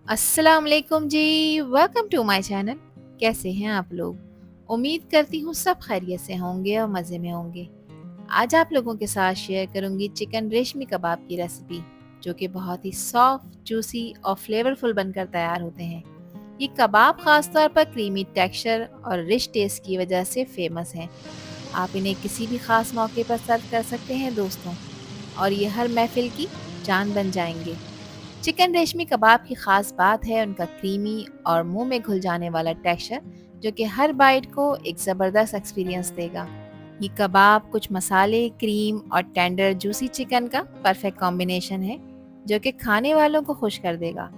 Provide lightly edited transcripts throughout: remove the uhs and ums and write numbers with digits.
अस्सलाम वालेकुम जी। Welcome to my channel. कैसे हैं आप लोग? उम्मीद करती हूँ सब खैरियत से होंगे और मज़े में होंगे। आज आप लोगों के साथ शेयर करूंगी चिकन रेशमी कबाब की रेसिपी, जो कि बहुत ही सॉफ्ट, जूसी और फ्लेवरफुल बनकर तैयार होते हैं। ये कबाब खास तौर पर क्रीमी टेक्सचर और रिच टेस्ट की वजह से फेमस हैं। आप इन्हें किसी भी खास मौके पर सर्व कर सकते हैं दोस्तों, और ये हर महफिल की जान बन जाएंगे। चिकन रेशमी कबाब की खास बात है उनका क्रीमी और मुंह में घुल जाने वाला टेक्सचर, जो कि हर बाइट को एक ज़बरदस्त एक्सपीरियंस देगा। ये कबाब कुछ मसाले, क्रीम और टेंडर जूसी चिकन का परफेक्ट कॉम्बिनेशन है, जो कि खाने वालों को खुश कर देगा।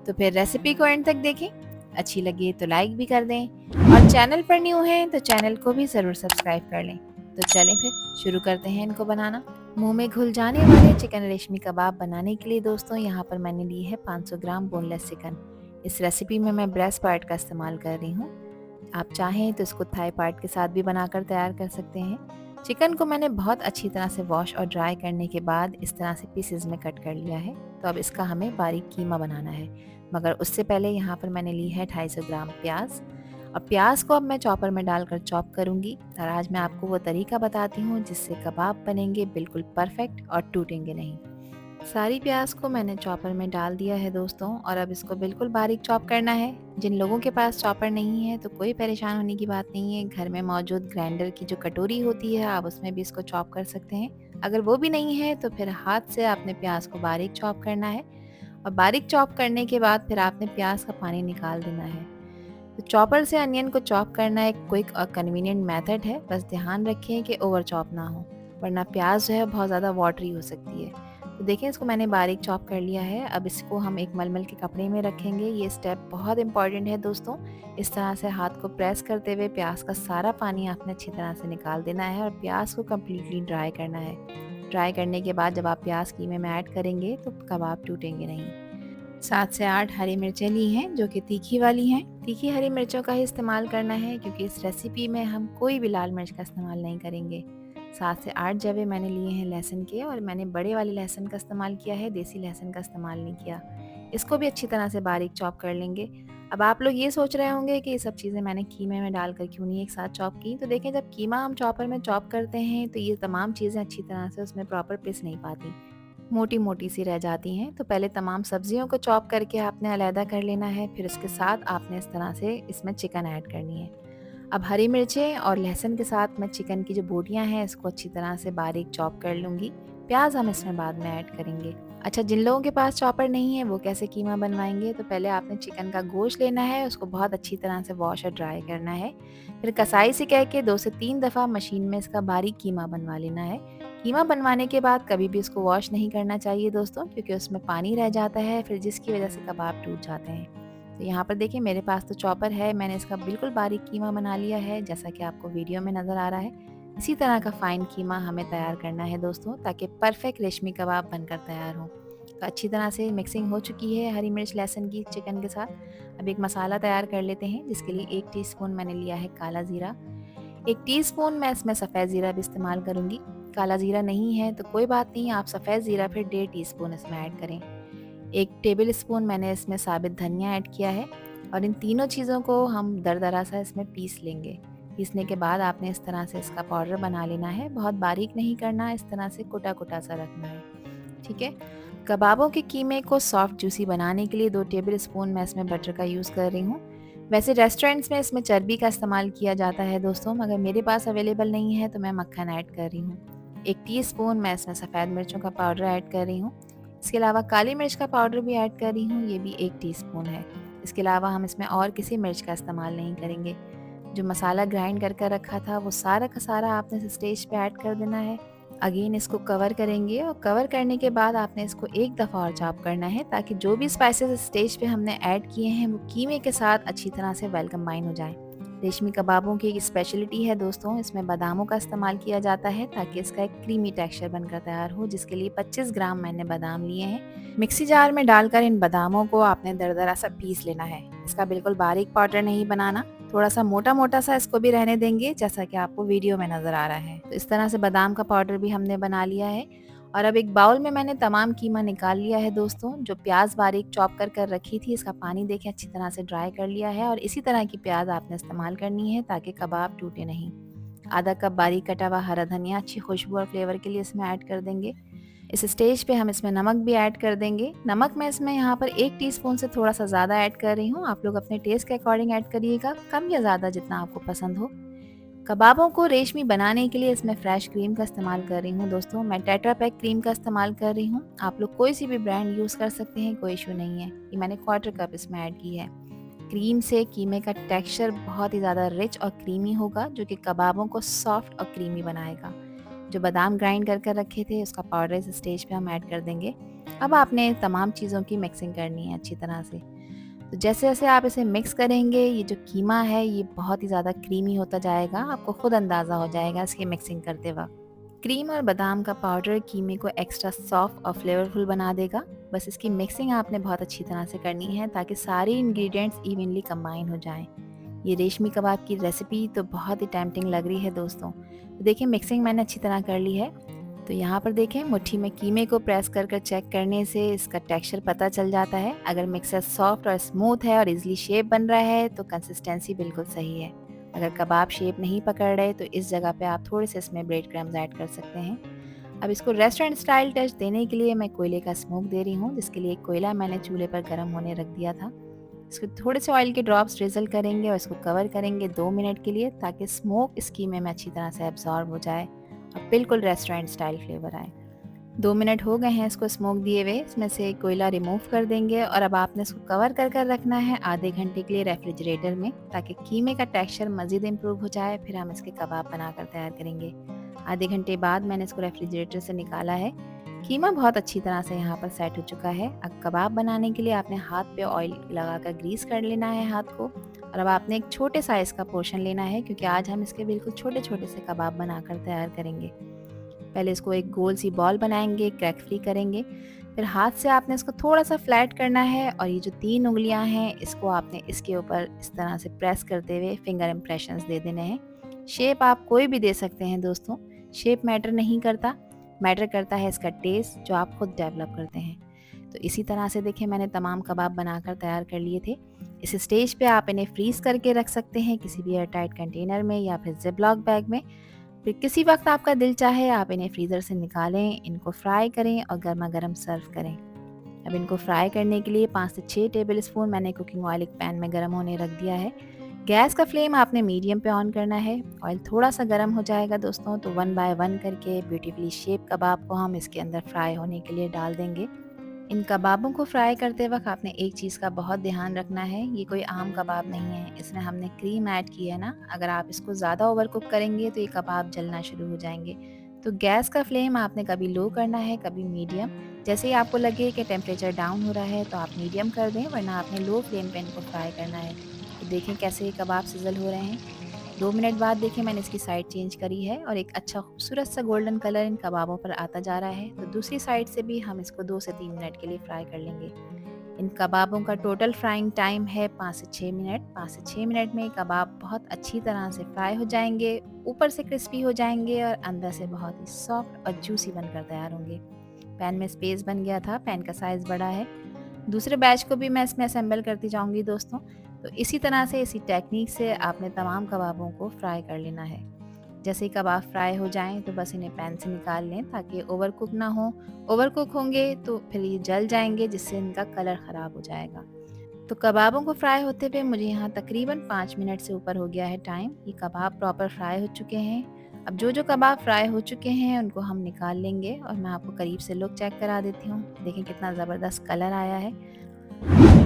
तो फिर रेसिपी को एंड तक देखें। अच्छी लगे तो लाइक भी कर दें, और चैनल पर न्यू हैं तो चैनल को भी ज़रूर सब्सक्राइब कर लें। तो चलें फिर शुरू करते हैं इनको बनाना। मुंह में घुल जाने वाले चिकन रेशमी कबाब बनाने के लिए दोस्तों यहाँ पर मैंने ली है 500 ग्राम बोनलेस चिकन। इस रेसिपी में मैं ब्रेस्ट पार्ट का इस्तेमाल कर रही हूँ। आप चाहें तो इसको थाई पार्ट के साथ भी बनाकर तैयार कर सकते हैं। चिकन को मैंने बहुत अच्छी तरह से वॉश और ड्राई करने के बाद इस तरह से पीसेज में कट कर लिया है। तो अब इसका हमें बारीक कीमा बनाना है, मगर उससे पहले यहाँ पर मैंने ली है 250 ग्राम प्याज। और प्याज को अब मैं चॉपर में डालकर चॉप करूँगी, और आज मैं आपको वो तरीका बताती हूँ जिससे कबाब बनेंगे बिल्कुल परफेक्ट और टूटेंगे नहीं। सारी प्याज को मैंने चॉपर में डाल दिया है दोस्तों, और अब इसको बिल्कुल बारीक चॉप करना है। जिन लोगों के पास चॉपर नहीं है तो कोई परेशान होने की बात नहीं है, घर में मौजूद ग्राइंडर की जो कटोरी होती है आप उसमें भी इसको चॉप कर सकते हैं। अगर वो भी नहीं है तो फिर हाथ से आपने प्याज को बारीक चॉप करना है, और बारीक चॉप करने के बाद फिर आपने प्याज का पानी निकाल देना है। तो चॉपर से अनियन को चॉप करना एक क्विक और कन्वीनियंट मेथड है। बस ध्यान रखें कि ओवर चॉप ना हो, वरना प्याज जो है बहुत ज़्यादा वाटरी हो सकती है। तो देखिए, इसको मैंने बारीक चॉप कर लिया है। अब इसको हम एक मलमल के कपड़े में रखेंगे। ये स्टेप बहुत इंपॉर्टेंट है दोस्तों। इस तरह से हाथ को प्रेस करते हुए प्याज का सारा पानी आपने अच्छी तरह से निकाल देना है, और प्याज को कम्प्लीटली ड्राई करना है। ड्राई करने के बाद जब आप प्याज कीमे में ऐड करेंगे तो कबाब टूटेंगे नहीं। 7 से 8 हरी मिर्चें ली हैं, जो कि तीखी वाली हैं। तीखी हरी मिर्चों का ही इस्तेमाल करना है, क्योंकि इस रेसिपी में हम कोई भी लाल मिर्च का इस्तेमाल नहीं करेंगे। 7 से 8 जवे मैंने लिए हैं लहसुन के, और मैंने बड़े वाले लहसुन का इस्तेमाल किया है, देसी लहसुन का इस्तेमाल नहीं किया। इसको भी अच्छी तरह से बारीक चॉप कर लेंगे। अब आप लोग ये सोच रहे होंगे कि ये सब चीज़ें मैंने कीमे में डालकर क्यों नहीं एक साथ चॉप की। तो देखें, जब कीमा हम चॉपर में चॉप करते हैं तो ये तमाम चीज़ें अच्छी तरह से उसमें प्रॉपर पिस नहीं पाती, मोटी मोटी सी रह जाती हैं। तो पहले तमाम सब्जियों को चॉप करके आपने अलहदा कर लेना है, फिर उसके साथ आपने इस तरह से इसमें चिकन ऐड करनी है। अब हरी मिर्चें और लहसुन के साथ मैं चिकन की जो बोटियां हैं इसको अच्छी तरह से बारीक चॉप कर लूँगी। प्याज हम इसमें बाद में ऐड करेंगे। अच्छा, जिन लोगों के पास चॉपर नहीं है वो कैसे कीमा बनवाएंगे? तो पहले आपने चिकन का गोश्त लेना है, उसको बहुत अच्छी तरह से वॉश और ड्राई करना है। फिर कसाई से कह के 2 से 3 दफ़ा मशीन में इसका बारीक कीमा बनवा लेना है। कीमा बनवाने के बाद कभी भी इसको वॉश नहीं करना चाहिए दोस्तों, क्योंकि उसमें पानी रह जाता है, फिर जिसकी वजह से कबाब टूट जाते हैं। तो यहाँ पर देखिए, मेरे पास तो चॉपर है, मैंने इसका बिल्कुल बारीक कीमा बना लिया है, जैसा कि आपको वीडियो में नज़र आ रहा है। इसी तरह का फ़ाइन कीमा हमें तैयार करना है दोस्तों, ताकि परफेक्ट रेशमी कबाब बनकर तैयार हो। तो अच्छी तरह से मिक्सिंग हो चुकी है हरी मिर्च लहसुन की चिकन के साथ। अब एक मसाला तैयार कर लेते हैं, जिसके लिए 1 टीस्पून मैंने लिया है काला ज़ीरा। 1 टीस्पून मैं इसमें सफ़ेद ज़ीरा भी इस्तेमाल करूँगी। काला ज़ीरा नहीं है तो कोई बात नहीं, आप सफ़ेद ज़ीरा फिर 1.5 टीस्पून इसमें ऐड करें। 1 टेबल स्पून मैंने इसमें साबित धनिया ऐड किया है, और इन तीनों चीज़ों को हम दरदरा सा इसमें पीस लेंगे। पीसने के बाद आपने इस तरह से इसका पाउडर बना लेना है, बहुत बारीक नहीं करना, इस तरह से कुटा-कुटा सा रखना है, ठीक है? कबाबों के कीमे को सॉफ्ट जूसी बनाने के लिए 2 टेबल स्पून मैं इसमें बटर का यूज़ कर रही हूँ। वैसे रेस्टोरेंट्स में इसमें चर्बी का इस्तेमाल किया जाता है दोस्तों, मगर मेरे पास अवेलेबल नहीं है तो मैं मक्खन ऐड कर रही हूँ। 1 टीस्पून मैं इसमें सफ़ेद मिर्चों का पाउडर ऐड कर रही हूँ। इसके अलावा काली मिर्च का पाउडर भी ऐड कर रही हूँ, ये भी 1 टीस्पून है। इसके अलावा हम इसमें और किसी मिर्च का इस्तेमाल नहीं करेंगे। जो मसाला ग्राइंड कर कर रखा था वो सारा का सारा आपने इस स्टेज पे ऐड कर देना है। अगेन इसको कवर करेंगे, और कवर करने के बाद आपने इसको एक दफ़ा और चॉप करना है, ताकि जो भी स्पाइसेस स्टेज पे हमने ऐड किए हैं वो कीमे के साथ अच्छी तरह से वेल कंबाइन हो जाए। रेशमी कबाबों की एक स्पेशलिटी है दोस्तों, इसमें बादामों का इस्तेमाल किया जाता है ताकि इसका एक क्रीमी टेक्सचर बनकर तैयार हो, जिसके लिए 25 ग्राम मैंने बादाम लिए हैं। मिक्सी जार में डालकर इन बादामों को आपने दरदरा सा पीस लेना है। इसका बिल्कुल बारीक पाउडर नहीं बनाना, थोड़ा सा मोटा मोटा सा इसको भी रहने देंगे, जैसा कि आपको वीडियो में नज़र आ रहा है। तो इस तरह से बादाम का पाउडर भी हमने बना लिया है, और अब एक बाउल में मैंने तमाम कीमा निकाल लिया है दोस्तों। जो प्याज बारीक चॉप कर रखी थी, इसका पानी देखें अच्छी तरह से ड्राई कर लिया है और इसी तरह की प्याज आपने इस्तेमाल करनी है ताकि कबाब टूटे नहीं। आधा कप बारीक कटा हुआ हरा धनिया अच्छी खुशबू और फ्लेवर के लिए इसमें ऐड कर देंगे। इस स्टेज पे हम इसमें नमक भी ऐड कर देंगे। नमक मैं इसमें यहाँ पर 1 टीस्पून से थोड़ा सा ज़्यादा ऐड कर रही हूँ। आप लोग अपने टेस्ट के अकॉर्डिंग ऐड करिएगा, कम या ज़्यादा जितना आपको पसंद हो। कबाबों को रेशमी बनाने के लिए इसमें फ्रेश क्रीम का इस्तेमाल कर रही हूँ दोस्तों। मैं टेट्रा पैक क्रीम का इस्तेमाल कर रही हूँ। आप लोग कोई सी भी ब्रांड यूज़ कर सकते हैं, कोई इशू नहीं है। ये मैंने 1/4 कप इसमें ऐड की है। क्रीम से कीमे का टेक्सचर बहुत ही ज़्यादा रिच और क्रीमी होगा, जो कि कबाबों को सॉफ्ट और क्रीमी बनाएगा। जो बादाम ग्राइंड कर रखे थे, उसका पाउडर इस स्टेज पे हम ऐड कर देंगे। अब आपने तमाम चीज़ों की मिक्सिंग करनी है अच्छी तरह से। तो जैसे-जैसे आप इसे मिक्स करेंगे, ये जो कीमा है ये बहुत ही ज़्यादा क्रीमी होता जाएगा, आपको खुद अंदाज़ा हो जाएगा इसकी मिक्सिंग करते वक़्त। क्रीम और बादाम का पाउडर कीमे को एक्स्ट्रा सॉफ्ट और फ्लेवरफुल बना देगा। बस इसकी मिक्सिंग आपने बहुत अच्छी तरह से करनी है ताकि सारे इंग्रेडिएंट्स इवनली कंबाइन हो जाएँ। ये रेशमी कबाब की रेसिपी तो बहुत ही टेम्प्टिंग लग रही है दोस्तों। तो देखिए मिक्सिंग मैंने अच्छी तरह कर ली है। तो यहाँ पर देखें मुट्ठी में कीमे को प्रेस कर चेक करने से इसका टेक्सचर पता चल जाता है। अगर मिक्सर सॉफ्ट और स्मूथ है और इजीली शेप बन रहा है तो कंसिस्टेंसी बिल्कुल सही है। अगर कबाब शेप नहीं पकड़ रहे तो इस जगह पे आप थोड़े से इसमें ब्रेड क्रम्स ऐड कर सकते हैं। अब इसको रेस्टोरेंट स्टाइल टच देने के लिए मैं कोयले का स्मोक दे रही हूँ, जिसके लिए एक कोयला मैंने चूल्हे पर गर्म होने रख दिया था। इसको थोड़े से ऑयल के ड्रॉप्स ड्रिजल करेंगे और इसको कवर करेंगे 2 मिनट के लिए ताकि स्मोक इस कीमे में अच्छी तरह से एब्जॉर्ब हो जाए और बिल्कुल रेस्टोरेंट स्टाइल फ्लेवर आए। 2 मिनट हो गए हैं इसको स्मोक दिए हुए। इसमें से कोयला रिमूव कर देंगे और अब आपने इसको कवर कर रखना है आधे घंटे के लिए रेफ्रिजरेटर में, ताकि कीमे का टेक्सचर मज़ीद इम्प्रूव हो जाए। फिर हम इसके कबाब बनाकर तैयार करेंगे। आधे घंटे बाद मैंने इसको रेफ्रिजरेटर से निकाला है। कीमा बहुत अच्छी तरह से यहाँ पर सेट हो चुका है। अब कबाब बनाने के लिए आपने हाथ पे ऑयल लगाकर ग्रीस कर लेना है हाथ को, और अब आपने एक छोटे साइज़ का पोर्शन लेना है क्योंकि आज हम इसके बिल्कुल छोटे-छोटे से कबाब बनाकर तैयार करेंगे। पहले इसको एक गोल सी बॉल बनाएंगे, क्रैक फ्री करेंगे। फिर हाथ से आपने इसको थोड़ा-सा फ्लैट करना है और ये जो 3 उँगलियाँ हैं इसको आपने इसके ऊपर इस तरह से प्रेस करते हुए फिंगर इम्प्रेशंस दे देने हैं। शेप आप कोई भी दे सकते हैं दोस्तों, शेप मैटर नहीं करता, मैटर करता है इसका टेस्ट जो आप खुद डेवलप करते हैं। तो इसी तरह से देखिए मैंने तमाम कबाब बनाकर तैयार कर लिए थे। इस स्टेज पे आप इन्हें फ्रीज़ करके रख सकते हैं किसी भी एयरटाइट कंटेनर में या फिर ज़िप-लॉक बैग में। फिर किसी वक्त आपका दिल चाहे आप इन्हें फ्रीज़र से निकालें, इनको फ्राई करें और गर्मा-गर्म सर्व करें। अब इनको फ्राई करने के लिए 5 से 6 टेबल स्पून मैंने कुकिंग ऑयल एक पैन में गर्म होने रख दिया है। गैस का फ्लेम आपने मीडियम पे ऑन करना है। ऑयल थोड़ा सा गर्म हो जाएगा दोस्तों तो 1 बाय 1 करके ब्यूटीफुली शेप कबाब को हम इसके अंदर फ्राई होने के लिए डाल देंगे। इन कबाबों को फ्राई करते वक्त आपने एक चीज़ का बहुत ध्यान रखना है, ये कोई आम कबाब नहीं है, इसमें हमने क्रीम ऐड की है ना। अगर आप इसको ज़्यादा ओवर कुक करेंगे तो ये कबाब जलना शुरू हो जाएंगे। तो गैस का फ्लेम आपने कभी लो करना है कभी मीडियम। जैसे ही आपको लगे कि टेम्परेचर डाउन हो रहा है तो आप मीडियम कर दें, वरना आपने लो फ्लेम पे इनको फ्राई करना है। तो देखें कैसे ये कबाब सिजल हो रहे हैं। 2 मिनट बाद देखिए मैंने इसकी साइड चेंज करी है और एक अच्छा खूबसूरत सा गोल्डन कलर इन कबाबों पर आता जा रहा है। तो दूसरी साइड से भी हम इसको 2 से 3 मिनट के लिए फ्राई कर लेंगे। इन कबाबों का टोटल फ्राइंग टाइम है 5 से 6 मिनट। 5 से 6 मिनट में ये कबाब बहुत अच्छी तरह से फ्राई हो जाएंगे, ऊपर से क्रिस्पी हो जाएंगे और अंदर से बहुत ही सॉफ्ट और जूसी बनकर तैयार होंगे। पैन में स्पेस बन गया था, पैन का साइज़ बड़ा है। दूसरे बैच को भी मैं इसमें असेंबल करती जाऊंगी दोस्तों। तो इसी तरह से इसी टेक्निक से आपने तमाम कबाबों को फ्राई कर लेना है। जैसे ही कबाब फ्राई हो जाएं तो बस इन्हें पैन से निकाल लें ताकि ओवर कुक ना हो। ओवर कुक होंगे तो फिर ये जल जाएंगे जिससे इनका कलर ख़राब हो जाएगा। तो कबाबों को फ्राई होते हुए मुझे यहाँ तकरीबन 5 मिनट से ऊपर हो गया है टाइम। ये कबाब प्रॉपर फ्राई हो चुके हैं। अब जो कबाब फ्राई हो चुके हैं उनको हम निकाल लेंगे और मैं आपको करीब से लुक चेक करा देती हूँ। देखें कितना ज़बरदस्त कलर आया है।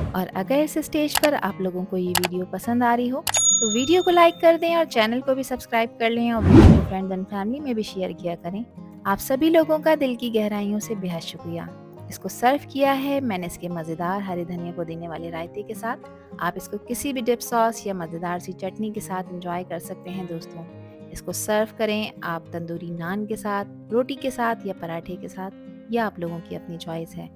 और अगर इस स्टेज पर आप लोगों को ये वीडियो पसंद आ रही हो तो वीडियो को लाइक कर दें और चैनल को भी सब्सक्राइब कर लें और वीडियो को फ्रेंड्स एंड फैमिली में भी शेयर किया करें। आप सभी लोगों का दिल की गहराइयों से बेहद शुक्रिया। इसको सर्व किया है मैंने इसके मज़ेदार हरे धनिया पुदीने वाले रायते के साथ। आप इसको किसी भी डिप सॉस या मज़ेदार सी चटनी के साथ एंजॉय कर सकते हैं दोस्तों। इसको सर्व करें आप तंदूरी नान के साथ, रोटी के साथ या पराठे के साथ, यह आप लोगों की अपनी चॉइस है।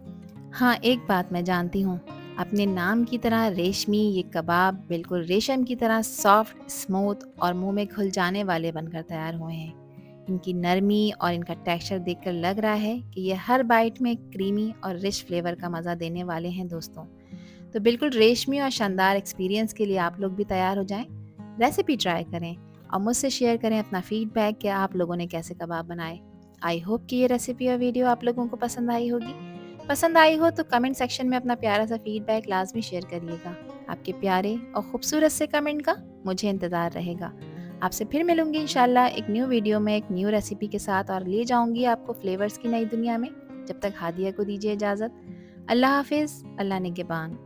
हाँ, एक बात मैं जानती हूँ, अपने नाम की तरह रेशमी ये कबाब बिल्कुल रेशम की तरह सॉफ्ट, स्मूथ और मुंह में घुल जाने वाले बनकर तैयार हुए हैं। इनकी नरमी और इनका टेक्सचर देखकर लग रहा है कि ये हर बाइट में क्रीमी और रिच फ्लेवर का मज़ा देने वाले हैं दोस्तों। तो बिल्कुल रेशमी और शानदार एक्सपीरियंस के लिए आप लोग भी तैयार हो जाएं, रेसिपी ट्राई करें और मुझसे शेयर करें अपना फीडबैक कि आप लोगों ने कैसे कबाब बनाए। आई होप कि ये रेसिपी और वीडियो आप लोगों को पसंद आई होगी। पसंद आई हो तो कमेंट सेक्शन में अपना प्यारा सा फीडबैक लाजमी शेयर करिएगा। आपके प्यारे और खूबसूरत से कमेंट का मुझे इंतज़ार रहेगा। आपसे फिर मिलूंगी इंशाल्लाह एक न्यू वीडियो में एक न्यू रेसिपी के साथ और ले जाऊंगी आपको फ्लेवर्स की नई दुनिया में। जब तक हादिया को दीजिए इजाज़त। अल्लाह हाफिज़, अल्लाह निगहबान।